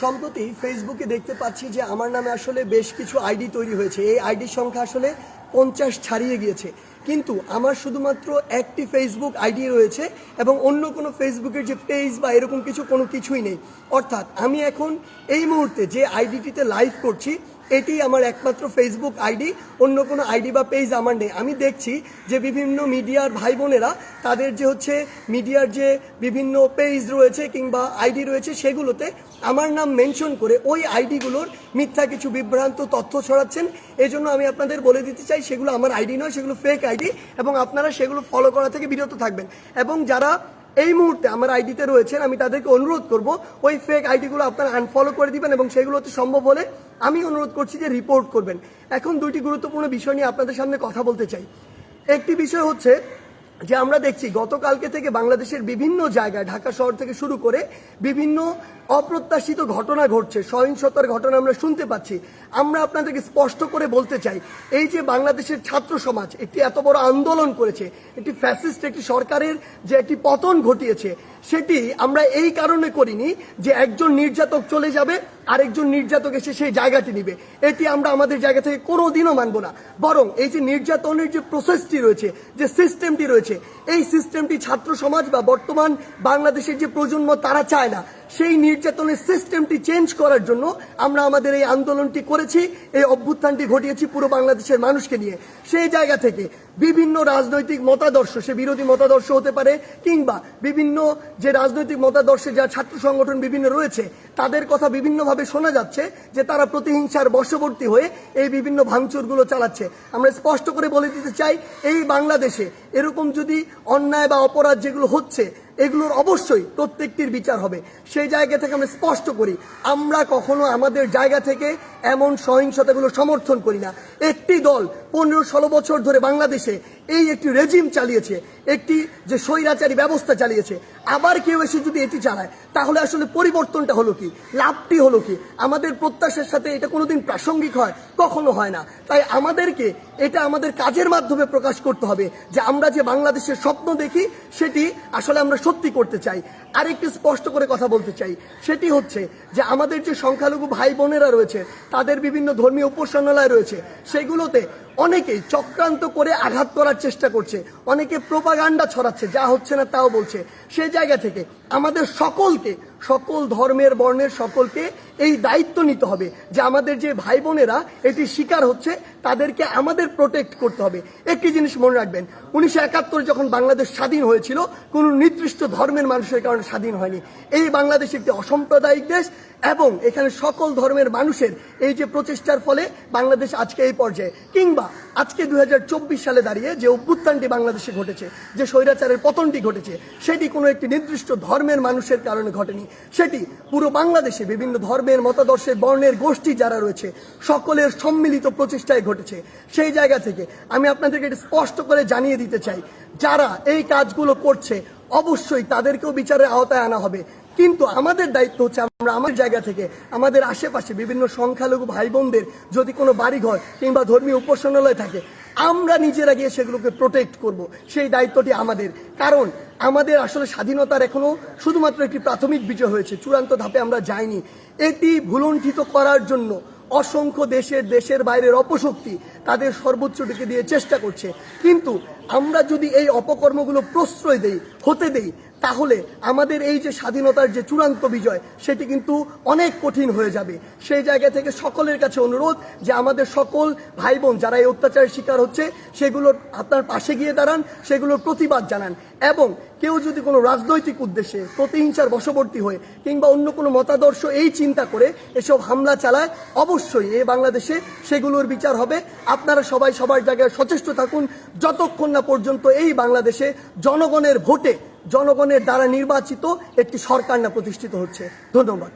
সম্প্রতি ফেসবুকে দেখতে পাচ্ছি যে আমার নামে আসলে বেশ কিছু আইডি তৈরি হয়েছে। এই আইডির সংখ্যা আসলে 50 ছাড়িয়ে গিয়েছে, কিন্তু আমার শুধুমাত্র একটি ফেসবুক আইডি রয়েছে এবং অন্য কোনো ফেসবুকের যে পেজ বা এরকম কোনো কিছুই নেই। অর্থাৎ আমি এখন এই মুহূর্তে যে আইডিটিতে লাইভ করছি এটি আমার একমাত্র ফেসবুক আইডি, অন্য কোনো আইডি বা পেজ আমার নেই। আমি দেখছি যে বিভিন্ন মিডিয়ার ভাই বোনেরা তাদের যে মিডিয়ার যে বিভিন্ন পেজ রয়েছে কিংবা আইডি রয়েছে সেগুলোতে আমার নাম মেনশন করে ওই আইডিগুলোর মিথ্যা কিছু বিভ্রান্ত তথ্য ছড়াচ্ছেন। এজন্য আমি আপনাদের বলে দিতে চাই সেগুলো আমার আইডি নয়, সেগুলো ফেক আইডি এবং আপনারা সেগুলো ফলো করা থেকে বিরত থাকবেন। এবং যারা এই মুহূর্তে আমার আইডিতে রয়েছেন আমি তাদেরকে অনুরোধ করব ওই ফেক আইডিগুলো আপনারা আনফলো করে দিবেন এবং সেগুলোতে সম্ভব হলে আমি অনুরোধ করছি যে রিপোর্ট করবেন। এখন দুইটি গুরুত্বপূর্ণ বিষয় নিয়ে আপনাদের সামনে কথা বলতে চাই। একটি বিষয় হচ্ছে যে আমরা দেখছি গতকালকে থেকে বাংলাদেশের বিভিন্ন জায়গায় ঢাকা শহর থেকে শুরু করে বিভিন্ন অপ্রত্যাশিত ঘটনা ঘটছে, সহিংসতার ঘটনা আমরা শুনতে পাচ্ছি। আমরা আপনাদেরকে স্পষ্ট করে বলতে চাই, এই যে বাংলাদেশের ছাত্র সমাজ একটি এত বড় আন্দোলন করেছে, একটি ফ্যাসিস্ট একটি সরকারের যে একটি পতন ঘটিয়েছে, সেটি আমরা এই কারণে করিনি যে একজন নির্যাতক চলে যাবে আরেকজন নির্যাতক এসে সেই জায়গাটি নিবে। এটি আমরা আমাদের জায়গা থেকে কোনোদিনও মানব না। বরং এই যে নির্যাতনের যে প্রসেসটি রয়েছে, যে সিস্টেমটি রয়েছে, এই সিস্টেমটি ছাত্র সমাজ বা বর্তমান বাংলাদেশের যে প্রজন্ম তারা চায় না। সেই নির্যাতনের সিস্টেমটি চেঞ্জ করার জন্য আমরা আমাদের এই আন্দোলনটি করেছি, এই অভ্যুত্থানটি ঘটিয়েছি পুরো বাংলাদেশের মানুষকে নিয়ে। সেই জায়গা থেকে বিভিন্ন রাজনৈতিক মতাদর্শ, সে বিরোধী মতাদর্শ হতে পারে কিংবা বিভিন্ন যে রাজনৈতিক মতাদর্শে যা ছাত্র সংগঠন বিভিন্ন রয়েছে তাদের কথা বিভিন্নভাবে শোনা যাচ্ছে যে তারা প্রতিহিংসার বশবর্তী হয়ে এই বিভিন্ন ভাঙচুরগুলো চালাচ্ছে। আমরা স্পষ্ট করে বলে দিতে চাই, এই বাংলাদেশে এরকম যদি অন্যায় বা অপরাধ যেগুলো হচ্ছে এগুলোর অবশ্যই প্রত্যেকটির বিচার হবে। সেই জায়গা থেকে আমরা স্পষ্ট করি, আমরা কখনো আমাদের জায়গা থেকে এমন সহিংসতাগুলো সমর্থন করি না। একটি দল 15-16 বছর ধরে বাংলাদেশে এই একটি রেজিম চালিয়েছে, একটি যে স্বৈরাচারী ব্যবস্থা চালিয়েছে, আবার কেউ এসে যদি এটি চালায় তাহলে আসলে পরিবর্তনটা হলো কি, লাভটি হলো কি? আমাদের প্রত্যাশার সাথে এটা কোনোদিন প্রাসঙ্গিক হয়? কখনো হয় না। তাই আমাদেরকে এটা আমাদের কাজের মাধ্যমে প্রকাশ করতে হবে যে আমরা যে বাংলাদেশের স্বপ্ন দেখি সেটি আসলে আমরা সত্যি করতে চাই। আরেকটি স্পষ্ট করে কথা বলতে চাই, সেটি হচ্ছে যে আমাদের যে সংখ্যালঘু ভাই বোনেরা রয়েছে তাদের বিভিন্ন ধর্মীয় উপাসনালয় রয়েছে, সেগুলোতে অনেকেই চক্রান্ত করে আঘাত করার চেষ্টা করছে, অনেকে প্রোপাগান্ডা ছড়াচ্ছে, যা হচ্ছে না তাও বলছে। সেই জায়গা থেকে আমাদের সকলকে, সকল ধর্মের বর্ণের সকলকে এই দায়িত্ব নিতে হবে যে আমাদের যে ভাই বোনেরা এটি শিকার হচ্ছে তাদেরকে আমাদের প্রোটেক্ট করতে হবে। একটি জিনিস মনে রাখবেন, 1971 যখন বাংলাদেশ স্বাধীন হয়েছিল কোনো নির্দিষ্ট ধর্মের মানুষের কারণে স্বাধীন হয়নি। এই বাংলাদেশ একটি অসাম্প্রদায়িক দেশ এবং এখানে সকল ধর্মের মানুষের এই যে প্রচেষ্টার ফলে বাংলাদেশ আজকে এই পর্যায়ে, কিংবা আজকে 2024 সালে দাঁড়িয়ে যে অভ্যুত্থানটি বাংলাদেশে ঘটেছে, যে স্বৈরাচারের পতনটি ঘটেছে, সেটি কোনো একটি নির্দিষ্ট ধর্মের মানুষের কারণে ঘটেনি। সেটি পুরো বাংলাদেশে বিভিন্ন ধর্মের, মতাদর্শের, বর্ণের গোষ্ঠী যারা রয়েছে সকলের সম্মিলিত প্রচেষ্টায় ঘটেছে। সেই জায়গা থেকে আমি আপনাদেরকে এটা স্পষ্ট করে জানিয়ে দিতে চাই, যারা এই কাজগুলো করছে অবশ্যই তাদেরকেও বিচারের আওতায় আনা হবে। কিন্তু আমাদের দায়িত্ব হচ্ছে আমরা আমার জায়গা থেকে আমাদের আশেপাশে বিভিন্ন সংখ্যালঘু ভাই বোনদের যদি কোনো বাড়িঘর কিংবা ধর্মীয় উপাসনালয় থাকে আমরা নিজেরা গিয়ে সেগুলোকে প্রোটেক্ট করব। সেই দায়িত্বটি আমাদের, কারণ আমাদের আসলে স্বাধীনতার এখনো শুধুমাত্র একটি প্রাথমিক বিজয় হয়েছে, চূড়ান্ত ধাপে আমরা যাইনি। এটি ভুলণ্ঠিত করার জন্য অসংখ্য দেশের বাইরের অপশক্তি তাদের সর্বোচ্চটিকে দিয়ে চেষ্টা করছে। কিন্তু আমরা যদি এই অপকর্মগুলো প্রশ্রয় হতে দেই তাহলে আমাদের এই যে স্বাধীনতার যে চূড়ান্ত বিজয় সেটি কিন্তু অনেক কঠিন হয়ে যাবে। সেই জায়গা থেকে সকলের কাছে অনুরোধ যে আমাদের সকল ভাই বোন যারা এই অত্যাচারের শিকার হচ্ছে সেগুলোর আপনার পাশে গিয়ে দাঁড়ান, সেগুলোর প্রতিবাদ জানান। এবং কেউ যদি কোনো রাজনৈতিক উদ্দেশ্যে প্রতিহিংসার বশবর্তী হয়ে কিংবা অন্য কোনো মতাদর্শ এই চিন্তা করে এসব হামলা চালায়, অবশ্যই এই বাংলাদেশে সেগুলোর বিচার হবে। আপনারা সবাই সবার জায়গায় সচেষ্ট থাকুন যতক্ষণ না পর্যন্ত এই বাংলাদেশে জনগণের ভোটে, জনগণের দ্বারা নির্বাচিত একটি সরকার না প্রতিষ্ঠিত হচ্ছে। ধন্যবাদ।